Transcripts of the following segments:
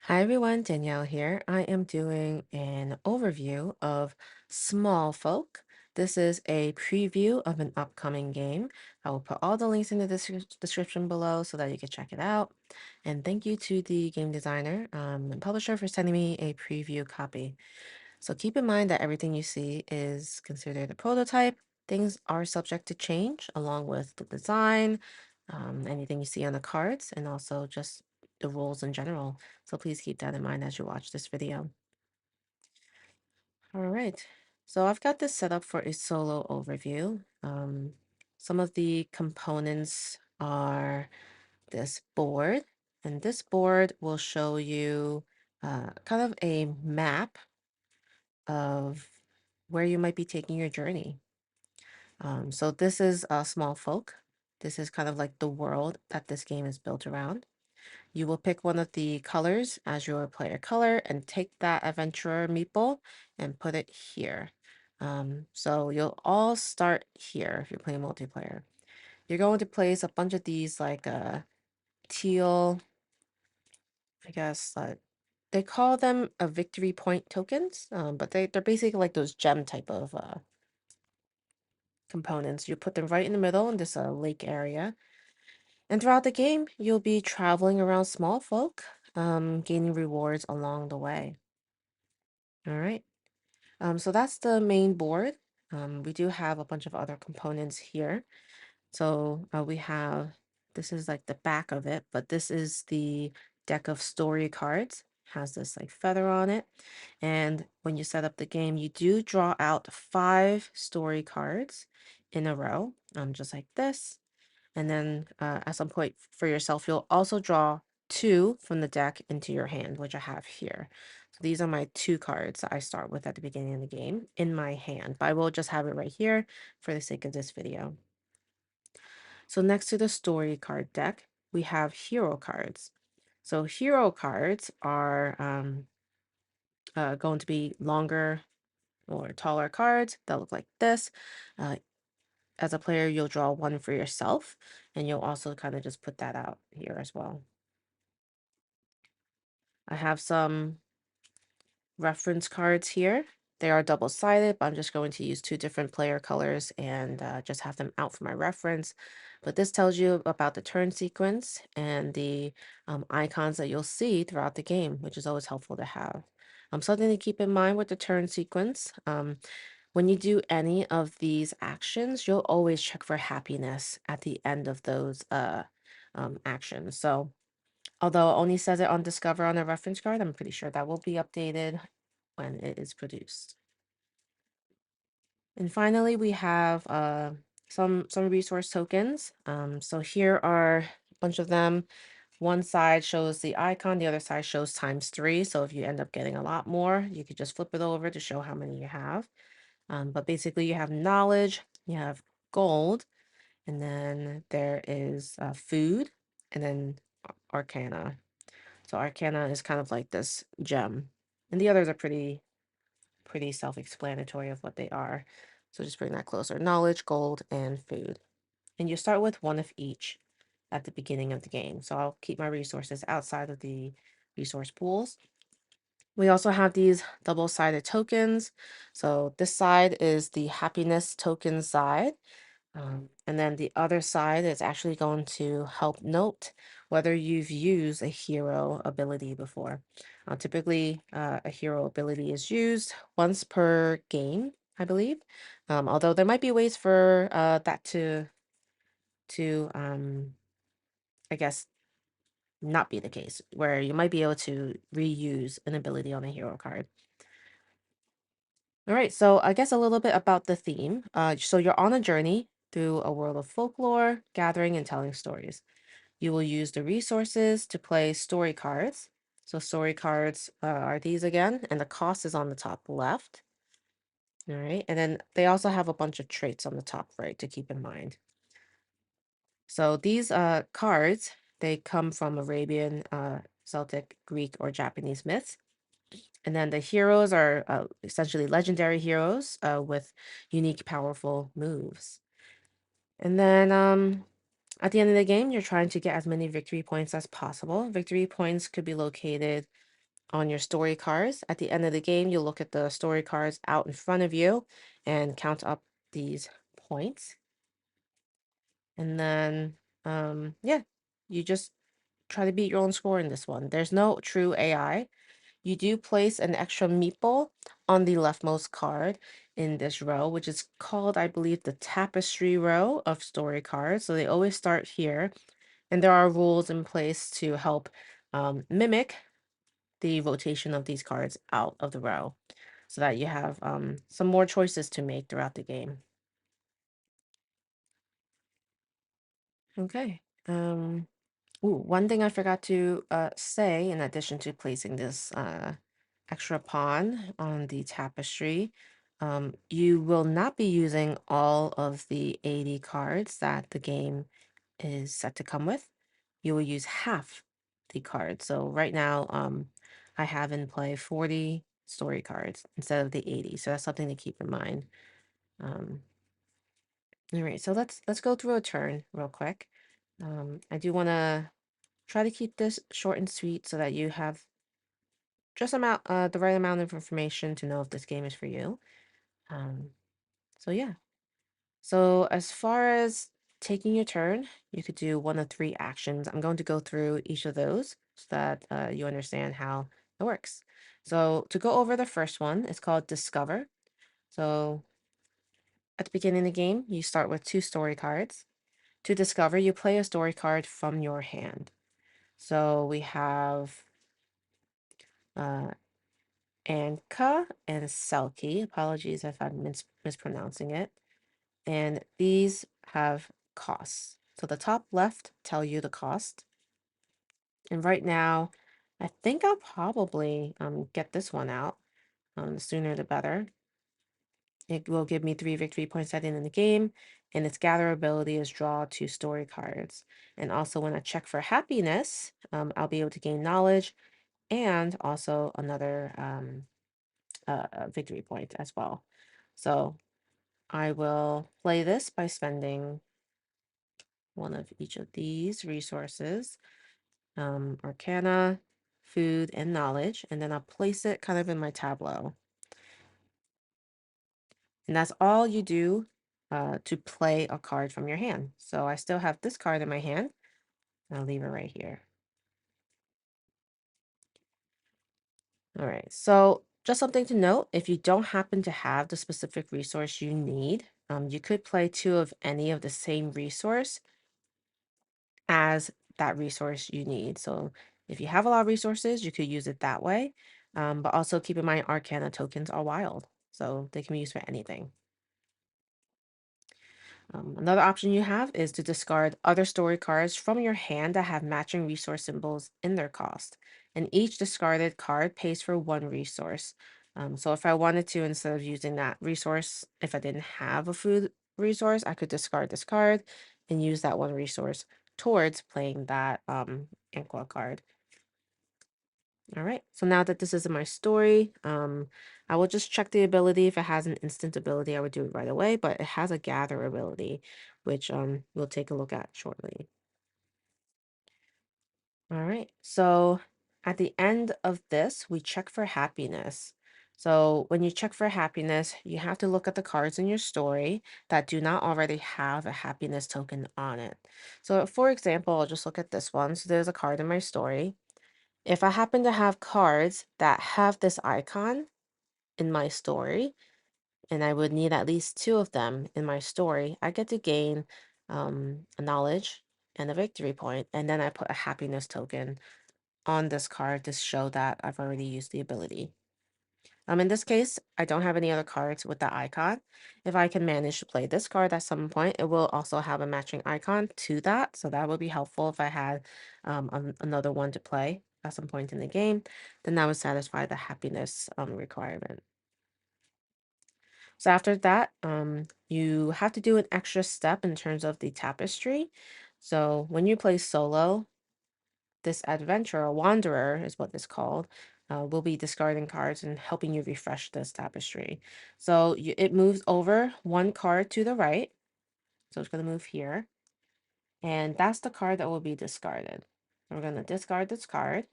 Hi everyone, Danielle here. I am doing an overview of Smallfolk. This is a preview of an upcoming game. I will put all the links in the description below so that you can check it out. And thank you to the game designer and publisher for sending me a preview copy. So keep in mind that everything you see is considered a prototype. Things are subject to change along with the design, anything you see on the cards, and also just the rules in general. So please keep that in mind as you watch this video. All right, so I've got this set up for a solo overview. Some of the components are this board, and this board will show you kind of a map of where you might be taking your journey. So this is Smallfolk. This is kind of like the world that this game is built around. You will pick one of the colors as your player color and take that adventurer meeple and put it here. So you'll all start here if you're playing multiplayer. You're going to place a bunch of these like teal, I guess they call them a victory point tokens, but they're basically like those gem type of components. You put them right in the middle in this lake area. And throughout the game, you'll be traveling around Smallfolk, gaining rewards along the way. All right. So that's the main board. We do have a bunch of other components here. So we have, this is like the back of it, but this is the deck of story cards. Has this like feather on it. And when you set up the game, you do draw out 5 story cards in a row, just like this. And then at some point for yourself, you'll also draw 2 from the deck into your hand, which I have here. So these are my 2 cards that I start with at the beginning of the game in my hand, but I will just have it right here for the sake of this video. So next to the story card deck, we have hero cards. So hero cards are going to be longer or taller cards that look like this. Uh, as a player, you'll draw 1 for yourself, and you'll also kind of just put that out here as well. I have some reference cards here. They are double-sided, but I'm just going to use 2 different player colors and just have them out for my reference. But this tells you about the turn sequence and the icons that you'll see throughout the game, which is always helpful to have. Something to keep in mind with the turn sequence. When you do any of these actions, you'll always check for happiness at the end of those actions. So although it only says it on Discover on a reference card, I'm pretty sure that will be updated when it is produced. And finally, we have some resource tokens. So here are a bunch of them. One side shows the icon, the other side shows ×3. So if you end up getting a lot more, you could just flip it over to show how many you have. But basically, you have knowledge, you have gold, and then there is food, and then arcana. So arcana is kind of like this gem, and the others are pretty self-explanatory of what they are. So just bring that closer. Knowledge, gold, and food. And you start with 1 of each at the beginning of the game. So I'll keep my resources outside of the resource pools. We also have these double-sided tokens. So this side is the happiness token side. And then the other side is actually going to help note whether you've used a hero ability before. Typically, a hero ability is used once per game, I believe. Although there might be ways for that to I guess, not be the case, where you might be able to reuse an ability on a hero card. All right, so I guess a little bit about the theme. So you're on a journey through a world of folklore, gathering and telling stories. You will use the resources to play story cards. So story cards are these again, and the cost is on the top left. All right, and then they also have a bunch of traits on the top right to keep in mind. So these cards, they come from Arabian, Celtic, Greek, or Japanese myths. And then the heroes are essentially legendary heroes with unique, powerful moves. And then at the end of the game, you're trying to get as many victory points as possible. Victory points could be located on your story cards. At the end of the game, you'll look at the story cards out in front of you and count up these points. And then, yeah, you just try to beat your own score in this one. There's no true AI. You do place an extra meeple on the leftmost card in this row, which is called, I believe, the tapestry row of story cards. So they always start here. And there are rules in place to help mimic the rotation of these cards out of the row so that you have some more choices to make throughout the game. Okay. Ooh, one thing I forgot to say, in addition to placing this extra pawn on the tapestry, you will not be using all of the 80 cards that the game is set to come with. You will use half the cards. So right now, I have in play 40 story cards instead of the 80. So that's something to keep in mind. Um, all right, so let's go through a turn real quick. I do want to try to keep this short and sweet so that you have just the right amount of information to know if this game is for you. Um, so yeah. So as far as taking your turn, you could do one of three actions. I'm going to go through each of those so that you understand how it works. So to go over the first one, it's called Discover. So at the beginning of the game, you start with two story cards. To discover, you play a story card from your hand. So we have uh, Anka and Selkie. Apologies if I'm mispronouncing it. And these have costs. So the top left tell you the cost. And right now, I think I'll probably get this one out. The sooner the better. It will give me 3 victory points at the end of the game, and its gather ability is draw 2 story cards. And also when I check for happiness, I'll be able to gain knowledge and also another victory point as well. So I will play this by spending one of each of these resources, Arcana, Food, and Knowledge, and then I'll place it kind of in my tableau. And that's all you do to play a card from your hand. So I still have this card in my hand. I'll leave it right here. All right, so just something to note, if you don't happen to have the specific resource you need, you could play two of any of the same resource as that resource you need. So if you have a lot of resources, you could use it that way. But also keep in mind Arcana tokens are wild, so they can be used for anything. Another option you have is to discard other story cards from your hand that have matching resource symbols in their cost. And each discarded card pays for one resource. So if I wanted to, instead of using that resource, if I didn't have a food resource, I could discard this card and use that one resource towards playing that Inqua card. All right, so now that this is in my story, I will just check the ability. If it has an instant ability, I would do it right away, but it has a gather ability, which we'll take a look at shortly. All right, so at the end of this, we check for happiness. So when you check for happiness, you have to look at the cards in your story that do not already have a happiness token on it. So for example, I'll just look at this one. So there's a card in my story. If I happen to have cards that have this icon in my story, and I would need at least two of them in my story, I get to gain a knowledge and a victory point, and then I put a happiness token on this card to show that I've already used the ability. In this case, I don't have any other cards with that icon. If I can manage to play this card at some point, it will also have a matching icon to that. So that would be helpful if I had another one to play at some point in the game. Then that would satisfy the happiness requirement. So after that, you have to do an extra step in terms of the tapestry. So when you play solo, this adventurer, wanderer is what it's called, will be discarding cards and helping you refresh this tapestry. So it moves over one card to the right. So it's going to move here. And that's the card that will be discarded. We're going to discard this card.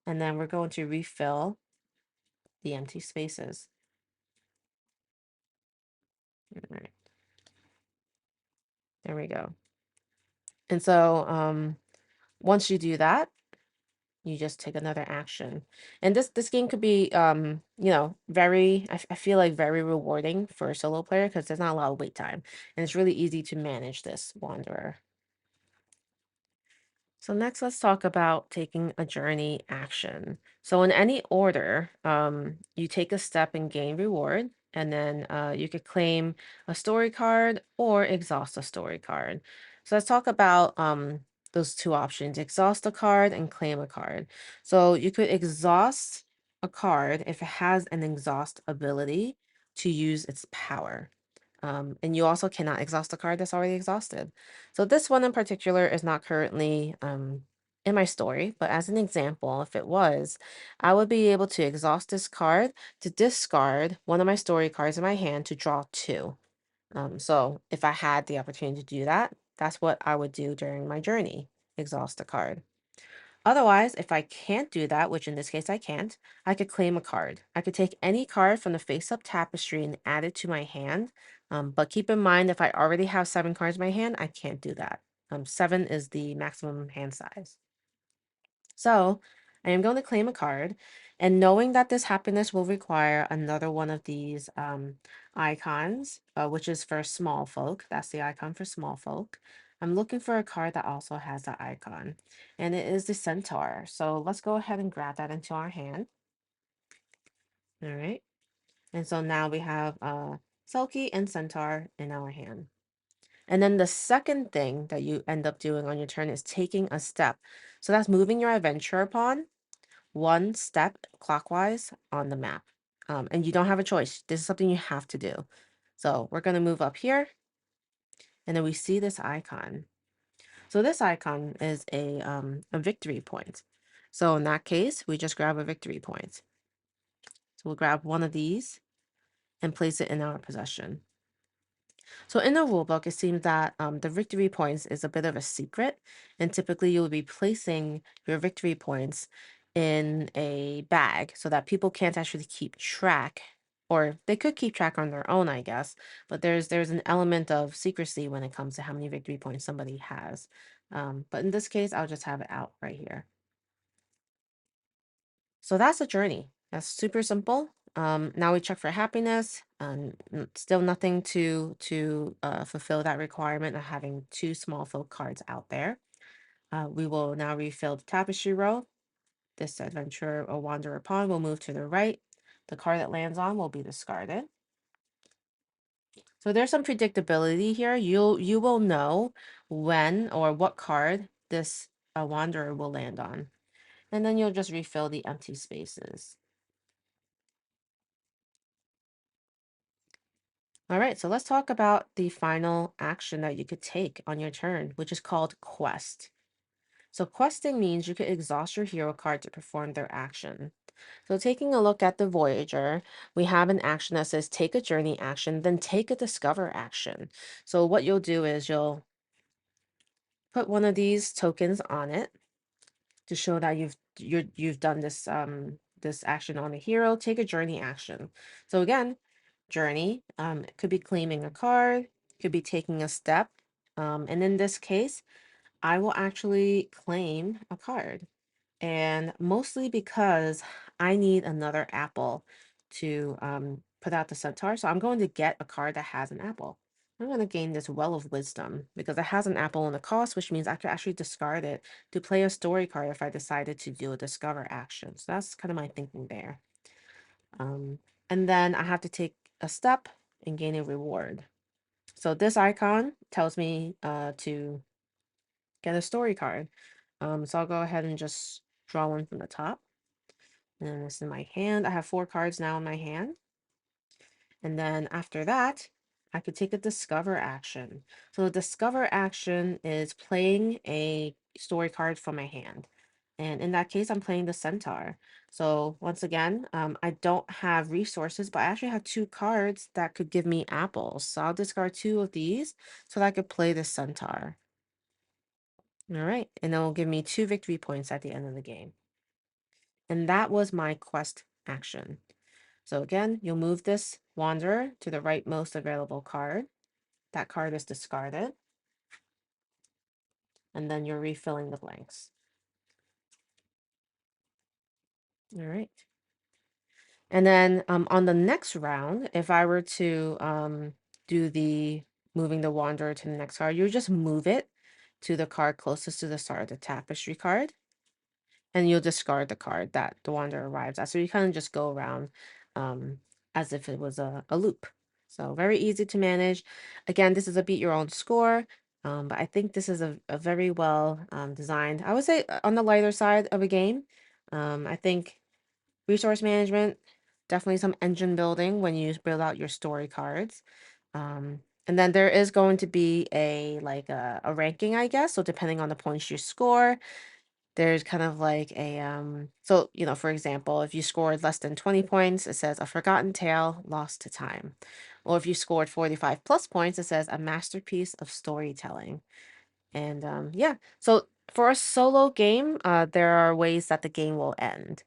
and then we're going to refill the empty spaces. All right, there we go. And so once you do that, you just take another action. And this game could be you know, very I feel like very rewarding for a solo player because there's not a lot of wait time, and it's really easy to manage this wanderer. So next, let's talk about taking a journey action. So in any order, you take a step and gain reward, and then you could claim a story card or exhaust a story card. So let's talk about those two options: exhaust a card and claim a card. So you could exhaust a card if it has an exhaust ability to use its power. And you also cannot exhaust a card that's already exhausted. So this one in particular is not currently in my story, but as an example, if it was, I would be able to exhaust this card to discard one of my story cards in my hand to draw two. So if I had the opportunity to do that, that's what I would do during my journey, exhaust a card. Otherwise, if I can't do that, which in this case I can't, I could claim a card. I could take any card from the face-up tapestry and add it to my hand. But keep in mind, if I already have 7 cards in my hand, I can't do that. 7 is the maximum hand size. So I am going to claim a card, and knowing that this happiness will require another one of these icons, which is for small folk. That's the icon for small folk. I'm looking for a card that also has that icon, and it is the centaur. So let's go ahead and grab that into our hand. All right. And so now we have Selkie and centaur in our hand. And then the second thing that you end up doing on your turn is taking a step. So that's moving your adventure pawn one step clockwise on the map. And you don't have a choice. This is something you have to do. So we're going to move up here, and then we see this icon. So this icon is a victory point. So in that case, we just grab a victory point. So we'll grab one of these and place it in our possession. So in the rulebook, it seems that the victory points is a bit of a secret, and typically you'll be placing your victory points in a bag so that people can't actually keep track, or they could keep track on their own, I guess. But there's an element of secrecy when it comes to how many victory points somebody has. But in this case, I'll just have it out right here. So that's a journey. That's super simple. Now we check for happiness. Still nothing to fulfill that requirement of having 2 small folk cards out there. We will now refill the tapestry row. This adventurer or wanderer pawn will move to the right. The card that lands on will be discarded. So there's some predictability here. You will know when or what card this wanderer will land on, and then you'll just refill the empty spaces. All right, so let's talk about the final action that you could take on your turn, which is called quest. So questing means you could exhaust your hero card to perform their action. So taking a look at the Voyager, we have an action that says take a journey action, then take a discover action. So what you'll do is you'll put one of these tokens on it to show that you've done this action on a hero. Take a journey action. So again, journey. It could be claiming a card, could be taking a step. And in this case, I will actually claim a card. And mostly because I need another apple to put out the centaur. So I'm going to get a card that has an apple. I'm going to gain this well of wisdom because it has an apple in the cost, which means I could actually discard it to play a story card if I decided to do a discover action. So that's kind of my thinking there. Um, and then I have to take a step and gain a reward. So this icon tells me to get a story card. So I'll go ahead and just draw one from the top. And this is my hand. I have 4 cards now in my hand. And then after that, I could take a discover action. So the discover action is playing a story card from my hand. And in that case, I'm playing the centaur. So once again, I don't have resources, but I actually have 2 cards that could give me apples. So I'll discard 2 of these so that I could play the centaur. All right, and then it'll give me 2 victory points at the end of the game. And that was my quest action. So again, you'll move this wanderer to the rightmost available card. That card is discarded. And then you're refilling the blanks. All right. And then on the next round, if I were to do the moving the wanderer to the next card, you just move it to the card closest to the start of the tapestry card. And you'll discard the card that the wanderer arrives at. So you kind of just go around um, as if it was a loop. So very easy to manage. Again, this is a beat your own score. But I think this is a very well designed, I would say on the lighter side of a game. I think resource management, definitely some engine building when you build out your story cards. And then there is going to be a like a ranking, I guess. So depending on the points you score, there's kind of like a so for example, if you scored less than 20 points, it says a forgotten tale lost to time. Or if you scored 45 plus points, it says a masterpiece of storytelling. And yeah, so for a solo game, there are ways that the game will end.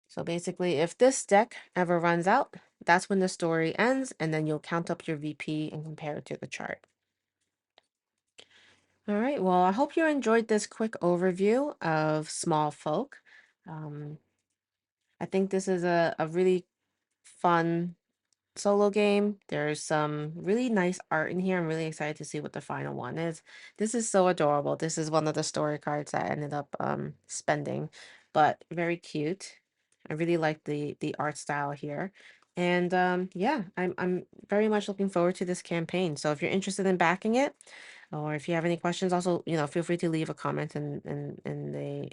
So basically, if this deck ever runs out, that's when the story ends, and then you'll count up your VP and compare it to the chart. All right, well, I hope you enjoyed this quick overview of Smallfolk. Um, I think this is a really fun solo game. There's some really nice art in here. I'm really excited to see what the final one is. This is so adorable. This is one of the story cards that I ended up spending, but very cute. I really like the art style here. And yeah, I'm very much looking forward to this campaign. So if you're interested in backing it, or if you have any questions, also, feel free to leave a comment in the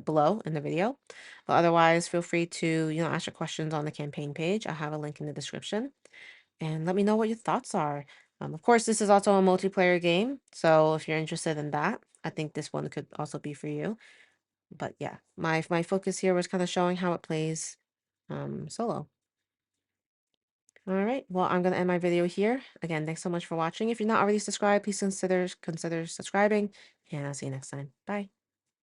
below in the video. But otherwise, feel free to, ask your questions on the campaign page. I'll have a link in the description. And let me know what your thoughts are. Of course, this is also a multiplayer game. So if you're interested in that, I think this one could also be for you. But yeah, my focus here was kind of showing how it plays solo. All right, well, I'm gonna end my video here. Again, thanks so much for watching. If you're not already subscribed, please consider subscribing, and I'll see you next time. Bye.